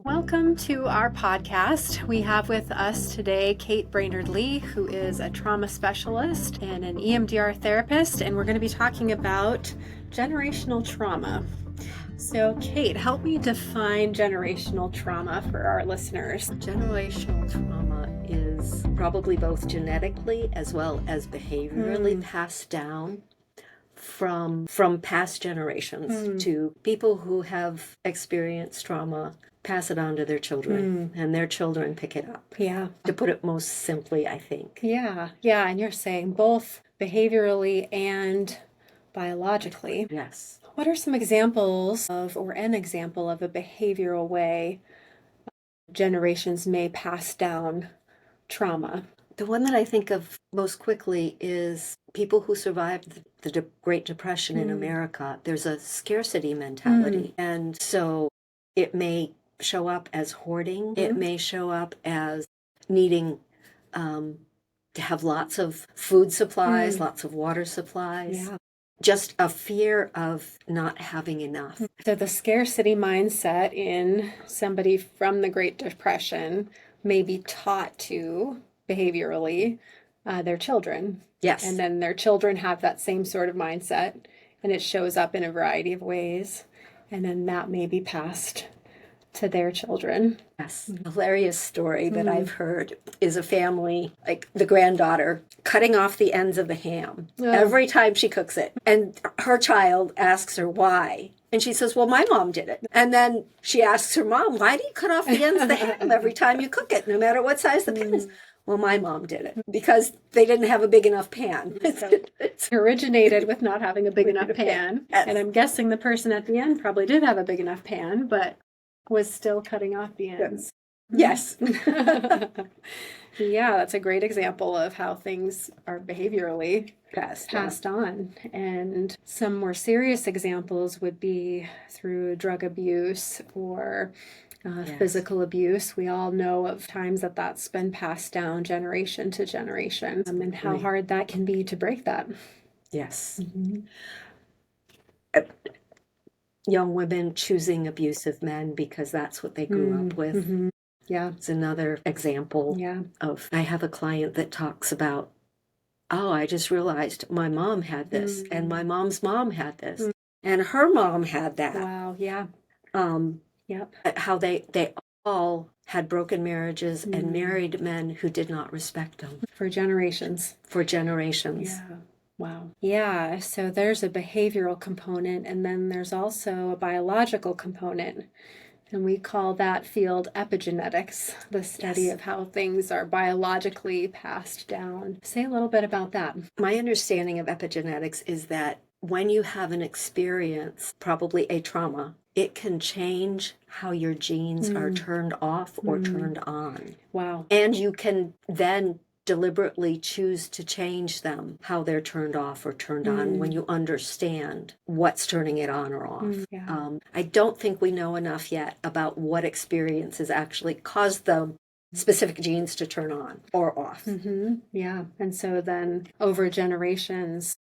Welcome to our podcast. We have with us today Kate Brainerd-Lee, who is a trauma specialist and an EMDR therapist, and we're going to be talking about generational trauma. So, Kate, help me define generational trauma for our listeners. Generational trauma is probably both genetically as well as behaviorally passed down from past generations to people who have experienced trauma, pass it on to their children, and their children pick it up. Yeah. To put it most simply, I think. Yeah, and you're saying both behaviorally and biologically. Yes. What are some examples of, or an example of a behavioral way generations may pass down trauma? The one that I think of most quickly is people who survived the Great Depression in America. There's a scarcity mentality. And so it may show up as hoarding. It may show up as needing to have lots of food supplies, lots of water supplies. Yeah. Just a fear of not having enough. So the scarcity mindset in somebody from the Great Depression may be taught to behaviorally their children. Yes. And then their children have that same sort of mindset, and it shows up in a variety of ways. And then that may be passed to their children. Yes. A hilarious story that I've heard is a family, like the granddaughter, cutting off the ends of the ham every time she cooks it. And her child asks her why. And she says, well, my mom did it. And then she asks her mom, why do you cut off the ends of the ham every time you cook it, no matter what size the pan is? Well, my mom did it because they didn't have a big enough pan. It originated with not having a big enough pan. Yes. And I'm guessing the person at the end probably did have a big enough pan, but was still cutting off the ends. Yes. Yeah, that's a great example of how things are behaviorally passed on. And some more serious examples would be through drug abuse or physical abuse. We all know of times that that's been passed down generation to generation, and how hard that can be to break that. Yes. Young women choosing abusive men because that's what they grew up with. Yeah. It's another example of, I have a client that talks about, oh, I just realized my mom had this and my mom's mom had this and her mom had that. Wow. Yeah. How they all had broken marriages and married men who did not respect them. For generations. Yeah. Wow. Yeah, so there's a behavioral component, and then there's also a biological component. And we call that field epigenetics, the study of how things are biologically passed down. Say a little bit about that. My understanding of epigenetics is that when you have an experience, probably a trauma, it can change how your genes are turned off or turned on. Wow. And you can then deliberately choose to change them, how they're turned off or turned on, when you understand what's turning it on or off. I don't think we know enough yet about what experiences actually cause the specific genes to turn on or off. Yeah, and so then over generations,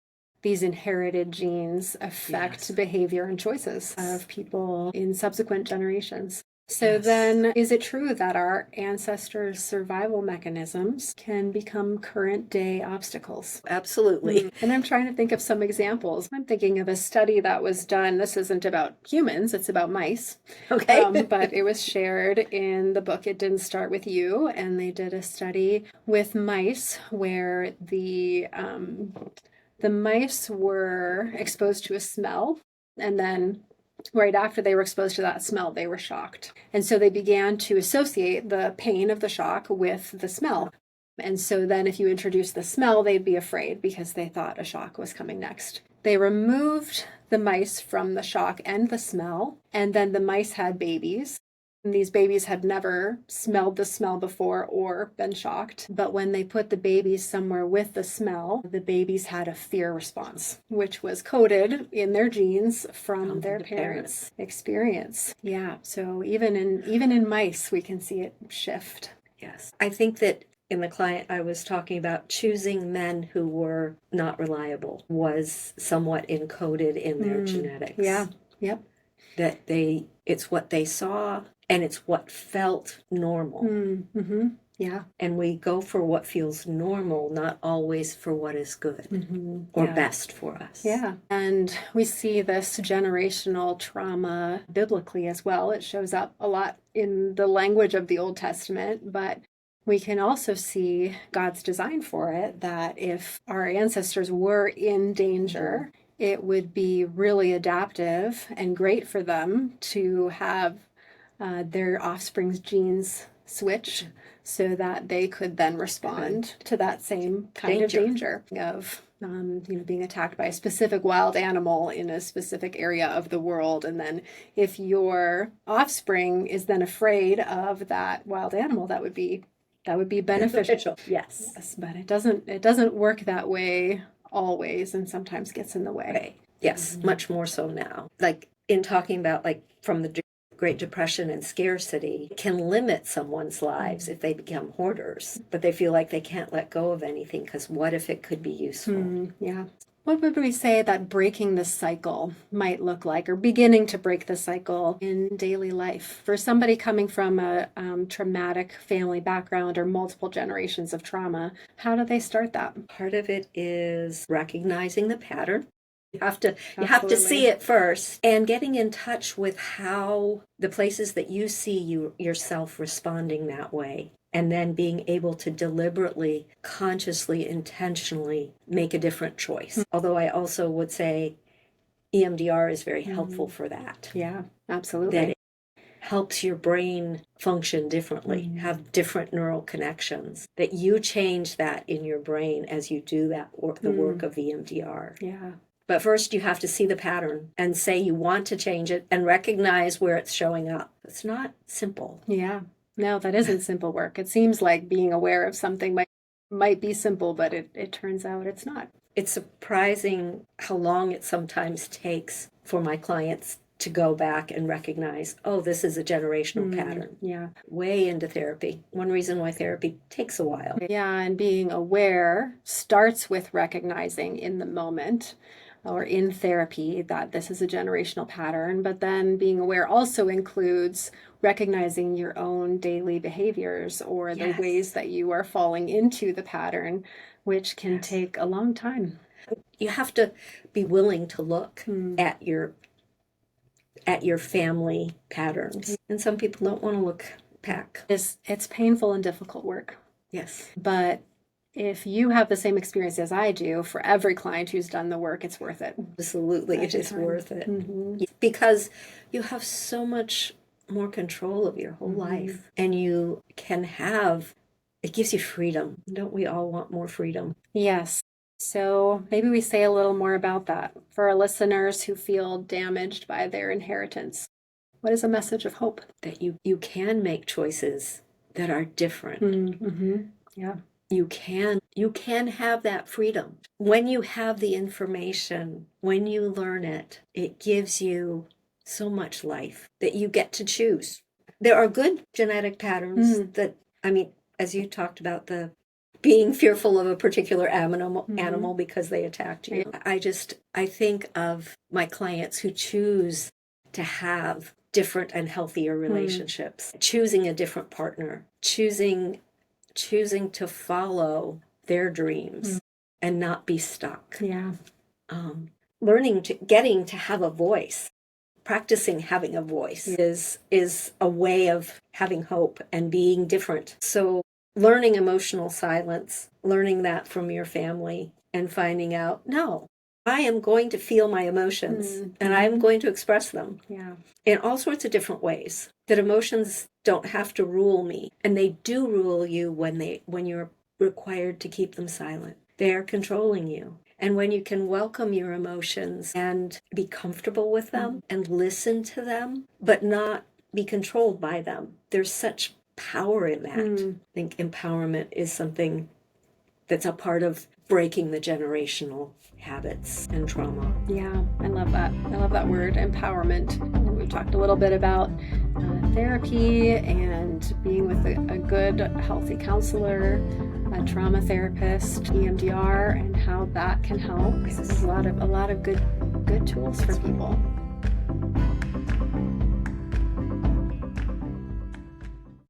these inherited genes affect behavior and choices of people in subsequent generations. So then, is it true that our ancestors' survival mechanisms can become current day obstacles? Absolutely. And I'm trying to think of some examples. I'm thinking of a study that was done. This isn't about humans, it's about mice. Okay. But it was shared in the book It Didn't Start With You, and they did a study with mice where the mice were exposed to a smell, and then right after they were exposed to that smell, they were shocked. And so they began to associate the pain of the shock with the smell. And so then if you introduce the smell, they'd be afraid because they thought a shock was coming next. They removed the mice from the shock and the smell, and then the mice had babies. And these babies had never smelled the smell before or been shocked. But when they put the babies somewhere with the smell, the babies had a fear response, which was coded in their genes from their parents' experience. Yeah, so even in mice, we can see it shift. Yes. I think that in the client I was talking about, choosing men who were not reliable was somewhat encoded in their genetics. Yeah, yep. that it's what they saw and it's what felt normal. Mm-hmm. Yeah. And we go for what feels normal, not always for what is good or best for us. Yeah. And we see this generational trauma biblically as well. It shows up a lot in the language of the Old Testament, but we can also see God's design for it, that if our ancestors were in danger, it would be really adaptive and great for them to have their offspring's genes switch so that they could then respond to that same kind of danger of being attacked by a specific wild animal in a specific area of the world. And then if your offspring is then afraid of that wild animal, that would be beneficial. Yes, But it doesn't work that way always, and sometimes gets in the way. Right. Yes, much more so now. Like in talking about from the Great Depression and scarcity, it can limit someone's lives if they become hoarders, but they feel like they can't let go of anything because what if it could be useful? Yeah. What would we say that breaking the cycle might look like, or beginning to break the cycle in daily life for somebody coming from a traumatic family background or multiple generations of trauma? How do they start that? Part of it is recognizing the pattern. You have to see it first, and getting in touch with how the places that you see yourself responding that way, and then being able to deliberately, consciously, intentionally make a different choice. Although I also would say EMDR is very helpful for that. Yeah, absolutely. That it helps your brain function differently, have different neural connections, that you change that in your brain as you do that the work of EMDR. Yeah. But first, you have to see the pattern and say you want to change it and recognize where it's showing up. It's not simple. Yeah. No, that isn't simple work. It seems like being aware of something might be simple, but it turns out it's not. It's surprising how long it sometimes takes for my clients to go back and recognize, oh, this is a generational pattern. Yeah. Way into therapy. One reason why therapy takes a while. Yeah, and being aware starts with recognizing in the moment or in therapy that this is a generational pattern, but then being aware also includes recognizing your own daily behaviors or the ways that you are falling into the pattern, which can take a long time. You have to be willing to look at your family patterns. And some people don't want to look back. It's painful and difficult work. Yes. But if you have the same experience as I do, for every client who's done the work, it's worth it. Absolutely, it is worth it. Because you have so much more control of your whole life. And you can it gives you freedom. Don't we all want more freedom? Yes. So maybe we say a little more about that for our listeners who feel damaged by their inheritance. What is a message of hope? That you can make choices that are different. Yeah. You can have that freedom. When you have the information, when you learn it, it gives you so much life that you get to choose. There are good genetic patterns that, as you talked about, the being fearful of a particular animal because they attacked you. I think of my clients who choose to have different and healthier relationships, choosing a different partner, choosing to follow their dreams and not be stuck. Yeah. Getting to have a voice, practicing having a voice is a way of having hope and being different. So learning emotional silence, learning that from your family and finding out, no, I am going to feel my emotions and I am going to express them in all sorts of different ways. That emotions don't have to rule me, and they do rule you when you're required to keep them silent. They are controlling you. And when you can welcome your emotions and be comfortable with them and listen to them, but not be controlled by them, there's such power in that. I think empowerment is something that's a part of breaking the generational habits and trauma. Yeah, I love that. I love that word, empowerment. We've talked a little bit about therapy and being with a good, healthy counselor, a trauma therapist, EMDR, and how that can help. There's a lot of good tools for people.